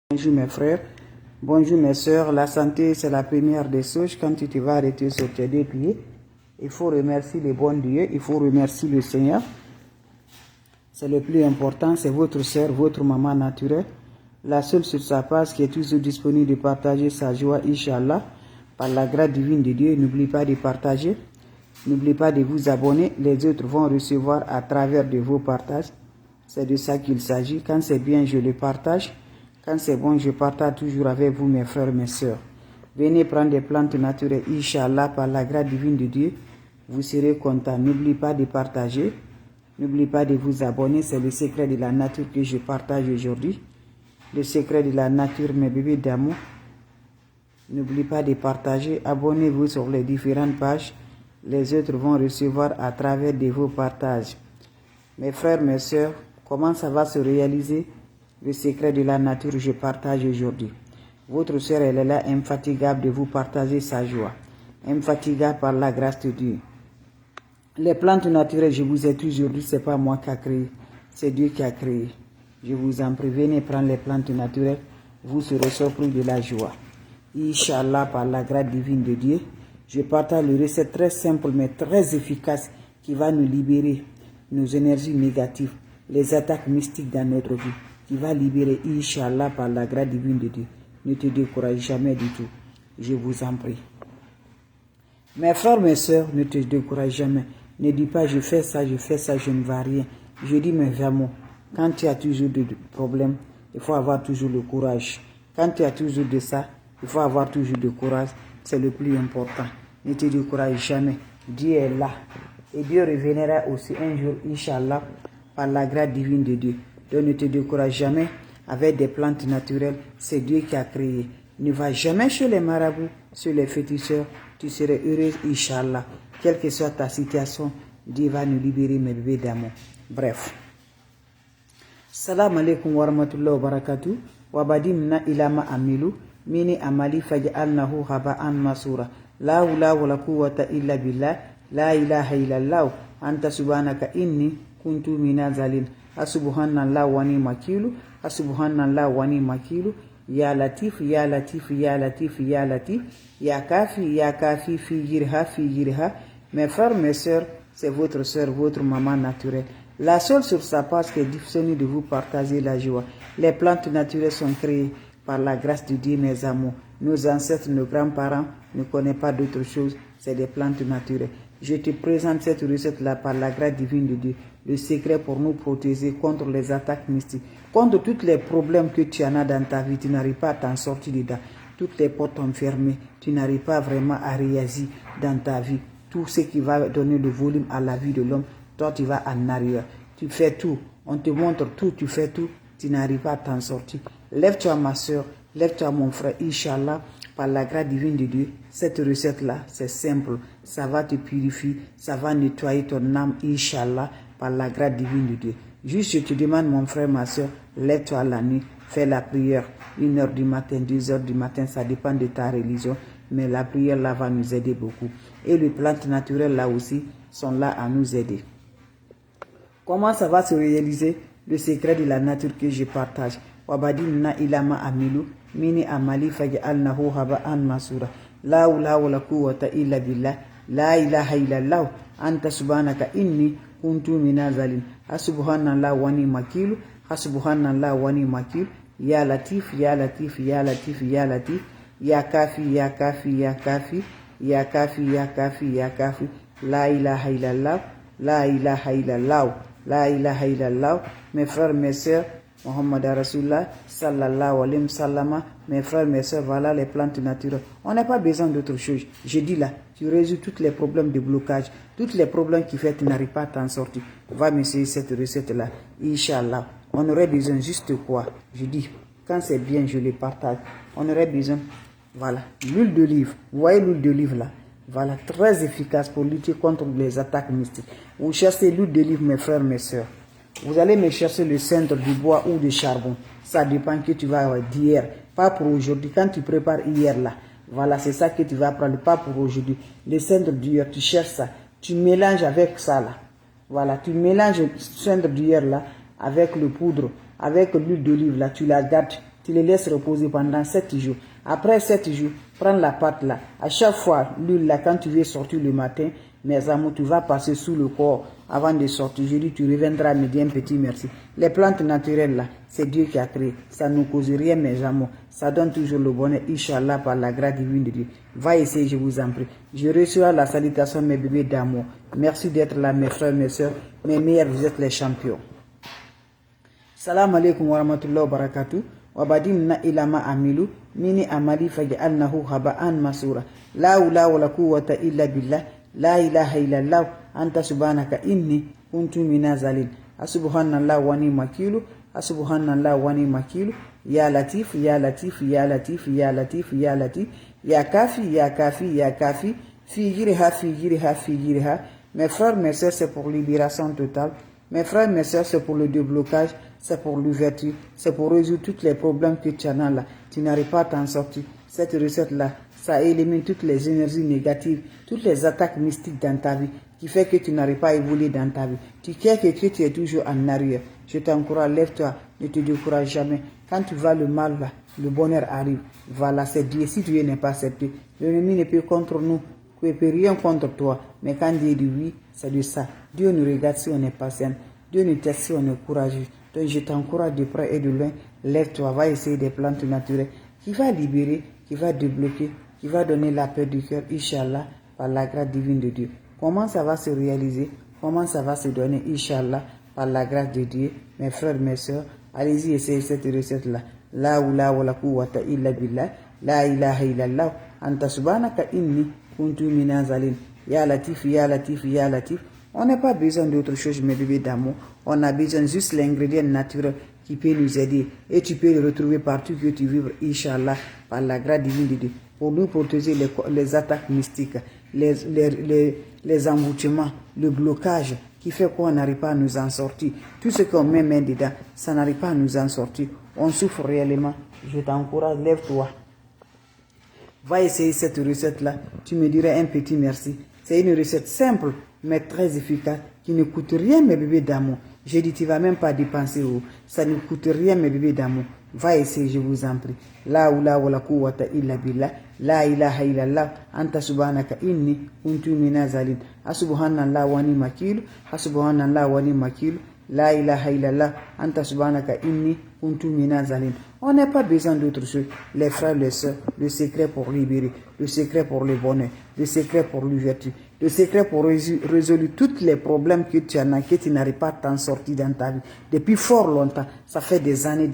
Bonjour mes frères, bonjour mes soeurs. La santé, c'est la première des choses. Quand tu te vas arrêter sur tes deux pieds, il faut remercier le bon Dieu, il faut remercier le Seigneur. C'est le plus important, c'est votre soeur, votre maman naturelle. La seule sur sa page qui est toujours disponible de partager sa joie, Inch'Allah, par la grâce divine de Dieu. N'oubliez pas de partager, n'oubliez pas de vous abonner. Les autres vont recevoir à travers de vos partages. C'est de ça qu'il s'agit. Quand c'est bien, je le partage. Quand c'est bon, je partage toujours avec vous, mes frères, mes soeurs. Venez prendre des plantes naturelles, Inch'Allah, par la grâce divine de Dieu. Vous serez contents. N'oubliez pas de partager. N'oubliez pas de vous abonner. C'est le secret de la nature que je partage aujourd'hui. Le secret de la nature, mes bébés d'amour. N'oubliez pas de partager. Abonnez-vous sur les différentes pages. Les autres vont recevoir à travers de vos partages. Mes frères, mes soeurs, comment ça va se réaliser? Le secret de la nature, je partage aujourd'hui. Votre sœur, elle est là, infatigable de vous partager sa joie. Infatigable par la grâce de Dieu. Les plantes naturelles, je vous ai toujours dit, ce n'est pas moi qui a créé. C'est Dieu qui a créé. Je vous en prie, venez prendre les plantes naturelles. Vous serez surpris de la joie. Inch'Allah, par la grâce divine de Dieu, je partage une recette très simple mais très efficace qui va nous libérer nos énergies négatives, les attaques mystiques dans notre vie, qui va libérer, Inch'Allah, par la grâce divine de Dieu. Ne te décourage jamais du tout. Je vous en prie. Mes frères, mes soeurs, ne te décourage jamais. Ne dis pas, je fais ça, je ne vois rien. Je dis, mais vraiment, quand tu as toujours des problèmes, il faut avoir toujours le courage. Quand tu as toujours de ça, il faut avoir toujours de courage. C'est le plus important. Ne te décourage jamais. Dieu est là. Et Dieu reviendra aussi un jour, Inch'Allah, par la grâce divine de Dieu. Donc ne te décourage jamais avec des plantes naturelles. C'est Dieu qui a créé. Ne va jamais chez les marabouts, chez les féticheurs. Tu serais heureux, Inch'Allah. Quelle que soit ta situation, Dieu va nous libérer, mes bébés d'amour. Bref. Salam alaikum wa rahmatullahi wa barakatuh. Wabadimna ilama amilu. Mini amali faj'alnahu haba'an masura. La hawla wa la quwwata illa billah. La ilaha illallah. Anta subhanaka inni kuntu minazalin. Asubhanallah wa ni makilu. Asubhanallah wa ni makilu. Ya latif, ya latif, ya latif, ya latif. Ya kafi, fi jirha. Mes frères, mes soeurs, c'est votre soeur, votre maman naturelle. La seule sur sa page qui est difficile de vous partager la joie. Les plantes naturelles sont créées par la grâce de Dieu, mes amours. Nos ancêtres, nos grands-parents ne connaissent pas d'autre chose, c'est des plantes naturelles. Je te présente cette recette-là par la grâce divine de Dieu. Le secret pour nous protéger contre les attaques mystiques, contre tous les problèmes que tu en as dans ta vie, tu n'arrives pas à t'en sortir dedans. Toutes les portes sont fermées, tu n'arrives pas vraiment à réagir dans ta vie. Tout ce qui va donner le volume à la vie de l'homme, toi tu vas en arrière. Tu fais tout, on te montre tout, tu fais tout, tu n'arrives pas à t'en sortir. Lève-toi ma soeur, lève-toi mon frère, Inch'Allah, par la grâce divine de Dieu. Cette recette-là, c'est simple, ça va te purifier, ça va nettoyer ton âme, Inch'Allah, par la grâce divine de Dieu. Juste, je te demande, mon frère, ma soeur, lève-toi la nuit, fais la prière, 1h du matin, 2h du matin, ça dépend de ta religion, mais la prière là va nous aider beaucoup. Et les plantes naturelles là aussi sont là à nous aider. Comment ça va se réaliser? Le secret de la nature que je partage. Wabadimna ilama amilu, mini amali faj'alnahu haba'an masura. La hawla wa la quwwata illa billah. La ilaha illallah. Anta subhanaka inni kuntu minazalin. Hasubhanallah wa ni makilu. Hasubhanallah wa ni makilu. Ya latif, ya latif, ya latif, ya latif. Ya kafi, ya kafi, ya kafi. Ya kafi, ya kafi, ya kafi. La ilaha illallah. La ilaha illallah. La ilaha illallah. Mes frères, mes sœurs, Muhammad Rasulullah, sallallahu alayhi wa sallam, mes frères, mes sœurs, voilà les plantes naturelles. On n'a pas besoin d'autre chose. Je dis là, tu résous tous les problèmes de blocage, tous les problèmes qui fait que tu n'arrives pas à t'en sortir. Va m'essayer cette recette-là, Inch'Allah. On aurait besoin juste quoi? Je dis, quand c'est bien, je le partage. On aurait besoin, voilà, l'huile d'olive. Vous voyez l'huile d'olive là? Voilà, très efficace pour lutter contre les attaques mystiques. Vous cherchez l'huile d'olive, mes frères, mes sœurs. Vous allez me chercher le centre du bois ou du charbon. Ça dépend que tu vas avoir d'hier. Pas pour aujourd'hui. Quand tu prépares hier là, voilà, c'est ça que tu vas prendre. Pas pour aujourd'hui. Le centre d'hier, tu cherches ça. Tu mélanges avec ça là. Voilà, tu mélanges le centre d'hier là avec le poudre, avec l'huile d'olive là. Tu la gardes tu les laisses reposer pendant 7 jours. Après 7 jours, prends la pâte là. À chaque fois, l'huile là, quand tu veux sortir le matin, mes amours, tu vas passer sous le corps avant de sortir. Je dis, tu reviendras me dire un petit merci. Les plantes naturelles là, c'est Dieu qui a créé. Ça ne cause rien, mes amours. Ça donne toujours le bonheur, Inch'Allah, par la grâce divine de Dieu. Va essayer, je vous en prie. Je reçois la salutation, mes bébés d'amour. Merci d'être là, mes frères, mes soeurs. Mes meilleurs, vous êtes les champions. Salam alaikum wa rahmatullahi wa barakatuh. Wabadimna ilama amilu mini amali faj'alnahu haba'an masura. La hawla wala quwwata illa billah. La ilaha illallah anta subhanaka inni kuntu minaz zalimin. Subhanallah wa ni'mal wakil. Subhanallah wa ni'mal wakil. Ya latif ya latif ya latif ya latif ya latif ya kafi ya kafi ya kafi fi jirha fi jirha fi jirha. Mes frères, mes sœurs, c'est pour libération totale. Mes frères, mes sœurs, c'est pour le déblocage, c'est pour l'ouverture, c'est pour résoudre tous les problèmes que tu as là. Tu n'arrives pas à t'en sortir. Cette recette-là, ça élimine toutes les énergies négatives, toutes les attaques mystiques dans ta vie, qui fait que tu n'arrives pas à évoluer dans ta vie. Tu sais que tu es toujours en arrière. Je t'encourage, lève-toi, ne te décourage jamais. Quand tu vas le mal là, le bonheur arrive. Voilà, c'est Dieu. Si Dieu n'est pas accepté, l'ennemi ne peut contre nous. Il ne peut rien contre toi. Mais quand Dieu dit oui, c'est de ça. Dieu nous regarde si on est patient. Dieu nous teste si on est courageux. Donc je t'encourage de près et de loin. Lève-toi, va essayer des plantes naturelles qui va libérer, qui va débloquer, qui va donner la paix du cœur, Inch'Allah, par la grâce divine de Dieu. Comment ça va se réaliser? Comment ça va se donner, Inch'Allah, par la grâce de Dieu? Mes frères, mes soeurs, allez-y, essayez cette recette-là. La hawla wala quwwata illa billah. La ilaha illallah. Anta subhanaka inni kuntu minaz zalimin. Ya Latif, Ya Latif, Ya Latif. On n'a pas besoin d'autre chose, mes bébés d'amour. On a besoin juste l'ingrédient naturel qui peut nous aider. Et tu peux le retrouver partout que tu vivres, Inch'Allah, par la grâce divine de Dieu. Pour nous protéger les attaques mystiques, les emboutements, le blocage qui fait qu'on n'arrive pas à nous en sortir. Tout ce qu'on met main dedans, ça n'arrive pas à nous en sortir. On souffre réellement. Je t'encourage, lève-toi. Va essayer cette recette-là. Tu me dirais un petit merci. C'est une recette simple, mais très efficace, qui ne coûte rien, mes bébés d'amour. J'ai dit, tu ne vas même pas dépenser. Ça ne coûte rien, mes bébés d'amour. Va essayer, je vous en prie. La hawla wala quwwata illa billah. La ilaha illallah. Anta subhanaka inni kuntu minaz zalimin. Subhanallah wa ni'mal wakil. Subhanallah wa ni'mal wakil. La ilaha illallah. Anta subhanaka inni kuntu minaz zalimin. On n'a pas besoin d'autre chose. Les frères, les sœurs, le secret pour libérer, le secret pour le bonheur, le secret pour l'ouverture, le secret pour résoudre tous les problèmes que tu en as, que tu n'arrives pas à t'en sortir dans ta vie. Depuis fort longtemps, ça fait des années,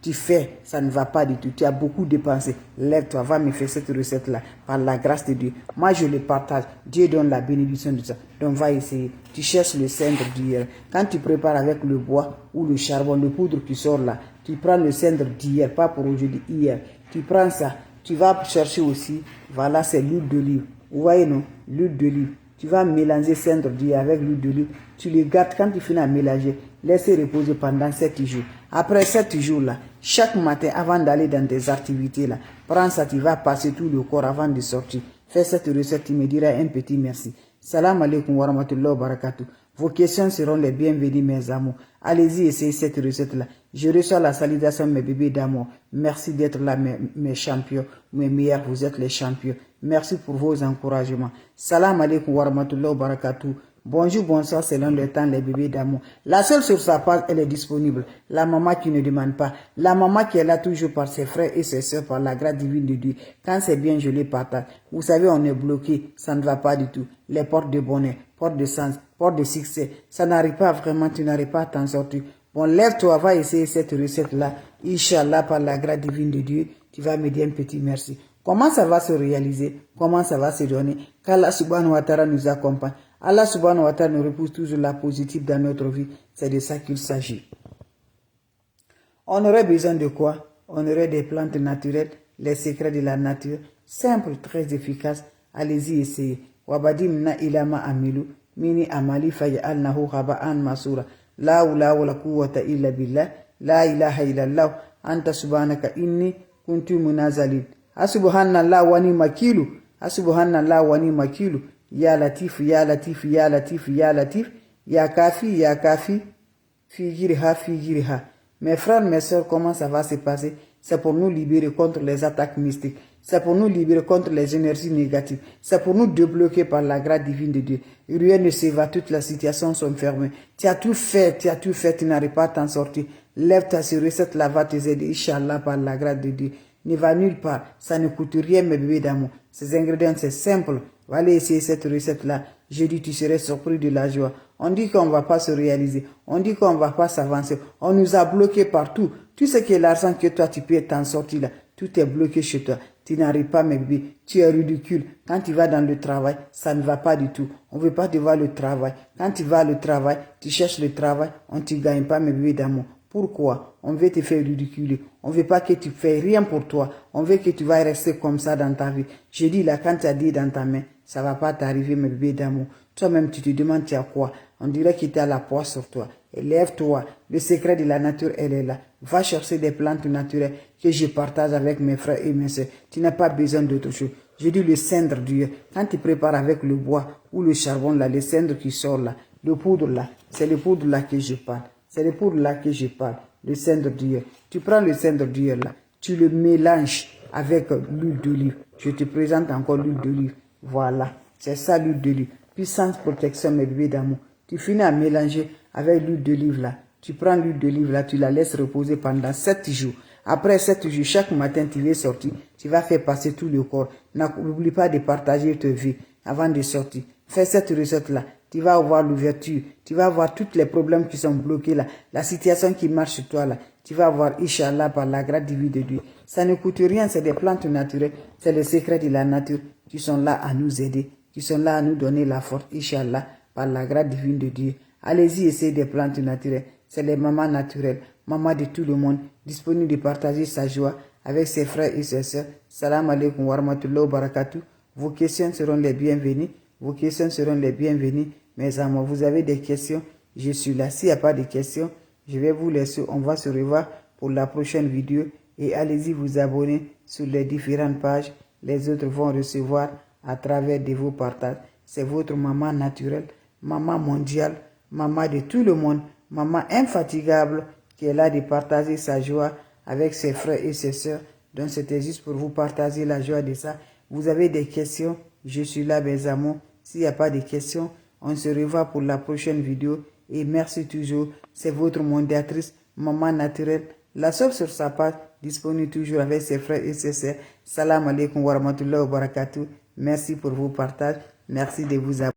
tu fais, ça ne va pas du tout. Tu as beaucoup dépensé. Lève-toi, va me faire cette recette-là, par la grâce de Dieu. Moi, je le partage. Dieu donne la bénédiction de ça. Donc, va essayer. Tu cherches le cendre d'hier. Quand tu prépares avec le bois ou le charbon, le poudre qui sort là, tu prends le cendre d'hier, pas pour aujourd'hui, hier. Tu prends ça. Tu vas chercher aussi, voilà, c'est l'huile d'olive. Vous voyez, non? L'huile d'olive. Tu vas mélanger cendre d'hier avec l'huile d'olive. Tu le gâtes quand tu finis à mélanger. Laissez reposer pendant 7 jours. Après 7 jours là, chaque matin, avant d'aller dans tes activités là, prends ça, tu vas passer tout le corps avant de sortir. Fais cette recette, tu me diras un petit merci. Salam alaikum wa rahmatullahi wa barakatuh. Vos questions seront les bienvenues, mes amours. Allez-y, essayez cette recette-là. Je reçois la salutation, mes bébés d'amour. Merci d'être là, mes champions, mes meilleurs. Vous êtes les champions. Merci pour vos encouragements. Salam alaikum wa rahmatullahi wa barakatuh. Bonjour, bonsoir, selon le temps, les bébés d'amour. La seule sur sa page, elle est disponible. La maman qui ne demande pas. La maman qui est là toujours par ses frères et ses soeurs, par la grâce divine de Dieu. Quand c'est bien, je les partage. Vous savez, on est bloqué. Ça ne va pas du tout. Les portes de bonheur, portes de sens, portes de succès. Ça n'arrive pas vraiment, tu n'arrives pas à t'en sortir. Bon, lève-toi, va essayer cette recette-là. Inch'Allah, par la grâce divine de Dieu, tu vas me dire un petit merci. Comment ça va se réaliser? Comment ça va se donner? Qu'Allah subhanahu wa ta'ala nous accompagne. Allah subhanahu wa ta'ala nous repousse toujours la positive dans notre vie. C'est de ça qu'il s'agit. On aurait besoin de quoi? On aurait des plantes naturelles, les secrets de la nature, simples, très efficaces. Allez-y, essayez. Wabadimna ilama amilu, mini amali faj'alnahu haba'an masura. La hawla wala quwwata illa billah. La ilaha illallah. Anta subhanaka inni kuntu minaz zalimin. Subhanallah wa ni'mal wakil. Subhanallah wa ni'mal wakil. Ya Latif, Ya Latif, Ya Latif, Ya Latif, Ya Kafi, Ya Kafi, fi jirha, fi jirha. Mes frères, mes soeurs, comment ça va se passer? C'est pour nous libérer contre les attaques mystiques. C'est pour nous libérer contre les énergies négatives. C'est pour nous débloquer par la grâce divine de Dieu. Rien ne se va, toutes les situations sont fermées. Tu as tout fait, tu n'arrives pas à t'en sortir. Lève-toi, cette recette-là va te aider, Inch'Allah, par la grâce de Dieu. Ne va nulle part, ça ne coûte rien, mes bébés d'amour. Ces ingrédients, c'est simple. Va aller essayer cette recette-là. Je dis, tu serais surpris de la joie. On dit qu'on ne va pas se réaliser. On dit qu'on ne va pas s'avancer. On nous a bloqués partout. Tout ce qui est l'argent que toi, tu peux t'en sortir là, tout est bloqué chez toi. Tu n'arrives pas, mes bébés. Tu es ridicule. Quand tu vas dans le travail, ça ne va pas du tout. On ne veut pas te voir le travail. Quand tu vas au travail, tu cherches le travail, on ne te gagne pas, mes bébés d'amour. Pourquoi? On veut te faire ridiculer. On ne veut pas que tu fais rien pour toi. On veut que tu vas rester comme ça dans ta vie. Je dis là, quand tu as dit dans ta main, ça ne va pas t'arriver, mes bébés d'amour. Toi-même, tu te demandes, tu as quoi? On dirait qu'il y a la poisse sur toi. Lève-toi. Le secret de la nature, elle est là. Va chercher des plantes naturelles que je partage avec mes frères et mes soeurs. Tu n'as pas besoin d'autre chose. Je dis le cendre Dieu. Quand tu prépares avec le bois ou le charbon là, le cendre qui sort là, le poudre là, c'est le poudre là que je parle. C'est le poudre là que je parle. Le cendre Dieu. Tu prends le cendre Dieu là, tu le mélanges avec l'huile d'olive. Je te présente encore l'huile d'olive. Voilà. C'est ça l'huile d'olive. Puissance protection, mes bébés d'amour. Tu finis à mélanger avec l'huile d'olive là. Tu prends l'huile d'olive là, tu la laisses reposer pendant 7 jours. Après 7 jours, chaque matin, tu vas sortir. Tu vas faire passer tout le corps. N'oublie pas de partager ta vie avant de sortir. Fais cette recette là. Tu vas avoir l'ouverture. Tu vas avoir tous les problèmes qui sont bloqués là. La situation qui marche sur toi là. Tu vas avoir, Inch'Allah, par la grâce divine de Dieu. Ça ne coûte rien, c'est des plantes naturelles. C'est le secret de la nature qui sont là à nous aider. Qui sont là à nous donner la force, Inch'Allah, par la grâce divine de Dieu. Allez-y, essayez des plantes naturelles. C'est les mamans naturelles, maman de tout le monde, disponible de partager sa joie avec ses frères et ses sœurs. Salam alaikum wa rahmatullahi wa barakatuh. Vos questions seront les bienvenues. Vos questions seront les bienvenues. Mes amours, vous avez des questions, je suis là. S'il n'y a pas de questions, je vais vous laisser. On va se revoir pour la prochaine vidéo. Et allez-y vous abonner sur les différentes pages. Les autres vont recevoir à travers de vos partages. C'est votre maman naturelle, maman mondiale, maman de tout le monde, maman infatigable qui est là de partager sa joie avec ses frères et ses sœurs. Donc c'était juste pour vous partager la joie de ça. Vous avez des questions, je suis là, mes amours. S'il n'y a pas de questions, on se revoit pour la prochaine vidéo. Et merci toujours. C'est votre mondiatrice, maman naturelle. La seule sur sa page, disponible toujours avec ses frères et ses sœurs. Salam alaikum wa rahmatullahi wa barakatuh. Merci pour vos partages. Merci de vous abonner.